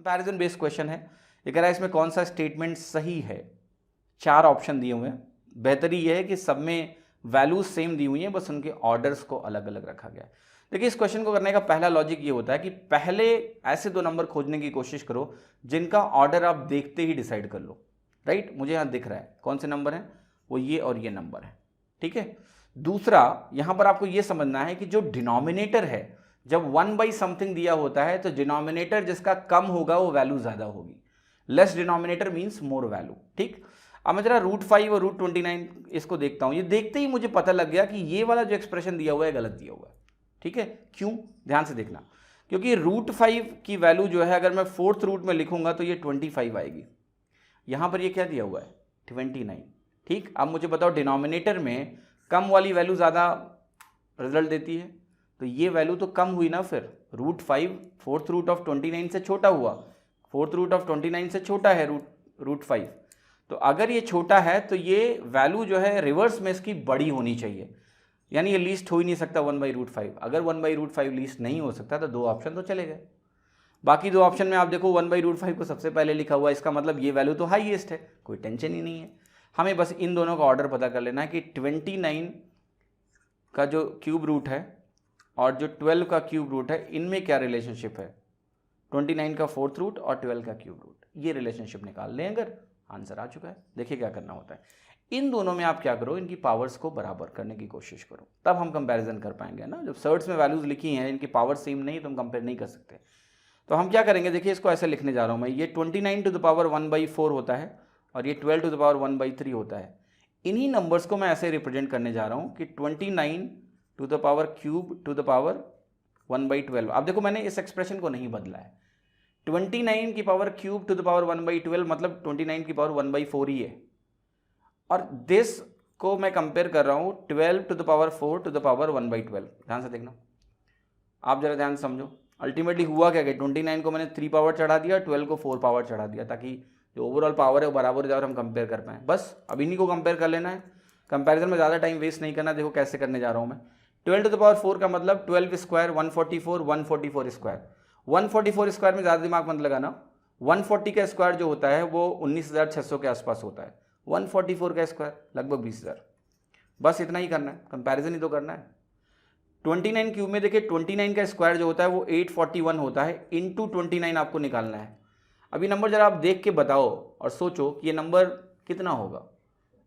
Comparison based question है। ये कह रहा है इसमें कौन सा स्टेटमेंट सही है। 4 ऑप्शन दिए हुए हैं। बेहतरी यह है कि सब में वैल्यूज सेम दी हुई हैं, बस उनके ऑर्डर्स को अलग अलग रखा गया है। देखिए इस क्वेश्चन को करने का पहला लॉजिक ये होता है कि पहले ऐसे 2 नंबर खोजने की कोशिश करो जिनका ऑर्डर आप देखते ही डिसाइड कर लो। राइट, मुझे यहाँ दिख रहा है कौन से नंबर हैं, वो ये और ये नंबर है। ठीक है। दूसरा यहां पर आपको ये समझना है कि जो डिनोमिनेटर है, जब 1 बाई समथिंग दिया होता है तो डिनोमिनेटर जिसका कम होगा वो वैल्यू ज्यादा होगी। Less denominator means more value. ठीक। अब मैं जरा √5 और √29 इसको देखता हूं। ये देखते ही मुझे पता लग गया कि ये वाला जो एक्सप्रेशन दिया हुआ है गलत दिया हुआ है। ठीक है। क्यों, ध्यान से देखना, क्योंकि √5 की वैल्यू जो है अगर मैं 4th रूट में लिखूंगा तो ये 25 आएगी। यहां पर ये क्या दिया हुआ है, 29। ठीक। अब मुझे बताओ डिनोमिनेटर में कम वाली वैल्यू ज़्यादा रिजल्ट देती है, तो ये वैल्यू तो कम हुई ना। फिर √5 4th रूट ऑफ 29 से छोटा हुआ, 4th रूट ऑफ 29 से छोटा है √5। तो अगर ये छोटा है तो ये वैल्यू जो है रिवर्स में इसकी बड़ी होनी चाहिए, यानी ये लीस्ट हो ही नहीं सकता 1/√5। अगर 1/√5 लीस्ट नहीं हो सकता तो 2 ऑप्शन तो चले गए। बाकी 2 ऑप्शन में आप देखो 1/√5 को सबसे पहले लिखा हुआ है, इसका मतलब ये वैल्यू तो हाईएस्ट है, कोई टेंशन ही नहीं है। हमें बस इन दोनों का ऑर्डर पता कर लेना है कि 29 का जो क्यूब रूट है और जो 12 का क्यूब रूट है, इनमें क्या रिलेशनशिप है। 29 का 4th रूट और 12 का क्यूब रूट, ये रिलेशनशिप निकाल लें अगर, आंसर आ चुका है। देखिए क्या करना होता है, इन दोनों में आप क्या करो, इनकी पावर्स को बराबर करने की कोशिश करो, तब हम कंपैरिजन कर पाएंगे ना। जब सर्ट्स में वैल्यूज लिखी हैं, इनकी पावर सेम नहीं तो हम कंपेयर नहीं कर सकते। तो हम क्या करेंगे, देखिए इसको ऐसे लिखने जा रहा हूँ मैं, ये 29 टू द पावर 1/4 होता है और ये 12 टू द पावर 1/3 होता है। इन्हीं नंबर्स को मैं ऐसे रिप्रेजेंट करने जा रहा हूँ कि 29 to the power cube to the power 1/12। अब देखो मैंने इस एक्सप्रेशन को नहीं बदला है। 29 की power cube to the power 1/12 मतलब 29 की पावर 1/4 ही है, और दिस को मैं कंपेयर कर रहा हूँ 12 to the power 4 to the power 1/12। ध्यान से देखना, आप जरा ध्यान से समझो। अल्टीमेटली हुआ क्या कि 29 को मैंने 3 पावर चढ़ा दिया, 12 को 4 पावर चढ़ा दिया, ताकि जो ओवरऑल पावर है वो बराबर हो जाए और हम कंपेयर कर पाएँ। बस अब इन्हीं को कंपेयर कर लेना है। कंपैरिजन में ज़्यादा टाइम वेस्ट नहीं करना। देखो कैसे करने जा रहा हूँ मैं। 12 टू द पावर 4 का मतलब 12 स्क्वायर 144, 144 स्क्वायर। 144 स्क्वायर में ज़्यादा दिमाग मत लगाना। 140 का स्क्वायर जो होता है वो 19,600 के आसपास होता है। 144 का स्क्वायर लगभग 20,000। बस इतना ही करना है, कंपैरिजन ही तो करना है। 29 क्यूब में देखिए 29 का स्क्वायर जो होता है वो 841 होता है, इंटू 29 आपको निकालना है। अभी नंबर जरा आप देख के बताओ और सोचो कि ये नंबर कितना होगा।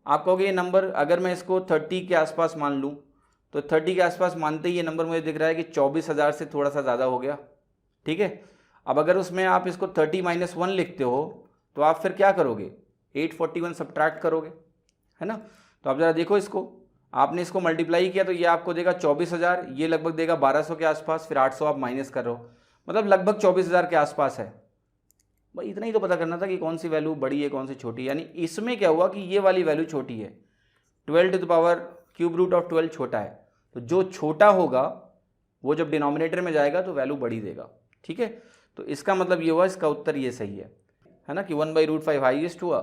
आप कहोगे ये नंबर, अगर मैं इसको 30 के आसपास मान लूँ तो 30 के आसपास मानते ही ये नंबर मुझे दिख रहा है कि 24,000 से थोड़ा सा ज़्यादा हो गया। ठीक है। अब अगर उसमें आप इसको 30 - 1 लिखते हो तो आप फिर क्या करोगे, 841 सब्ट्रैक्ट करोगे, है ना। तो आप ज़रा देखो इसको, आपने इसको मल्टीप्लाई किया तो ये आपको देगा 24,000, ये लगभग देगा 1200 के आसपास, फिर 800 आप माइनस कर रहे हो, मतलब लगभग 24,000 के आसपास है। भाई इतना ही तो पता करना था कि कौन सी वैल्यू बड़ी है कौन सी छोटी है। यानी इसमें क्या हुआ कि ये वाली वैल्यू छोटी है, 12 to the power cube root of 12 छोटा है, तो जो छोटा होगा वो जब डिनोमिनेटर में जाएगा तो वैल्यू बड़ी देगा। ठीक है। तो इसका मतलब ये हुआ, इसका उत्तर ये सही है ना, कि 1/√5 हाईएस्ट हुआ,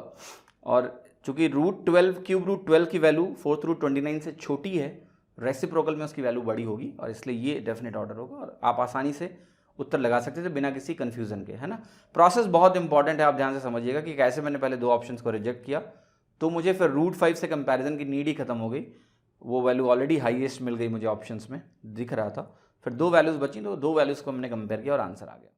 और चूंकि √12 क्यूब रूट 12 की वैल्यू 4th रूट 29 से छोटी है, रेसिप्रोकल में उसकी वैल्यू बड़ी होगी, और इसलिए ये डेफिनेट ऑर्डर होगा, और आप आसानी से उत्तर लगा सकते थे बिना किसी कन्फ्यूजन के, है ना। प्रोसेस बहुत इंपॉर्टेंट है, आप ध्यान से समझिएगा कि कैसे मैंने पहले 2 ऑप्शंस को रिजेक्ट किया तो मुझे फिर √5 से कंपैरिजन की नीड ही खत्म हो गई। वो वैल्यू ऑलरेडी हाईएस्ट मिल गई मुझे, ऑप्शंस में दिख रहा था। फिर 2 वैल्यूज़ बची तो 2 वैल्यूज़ को हमने कंपेयर किया और आंसर आ गया।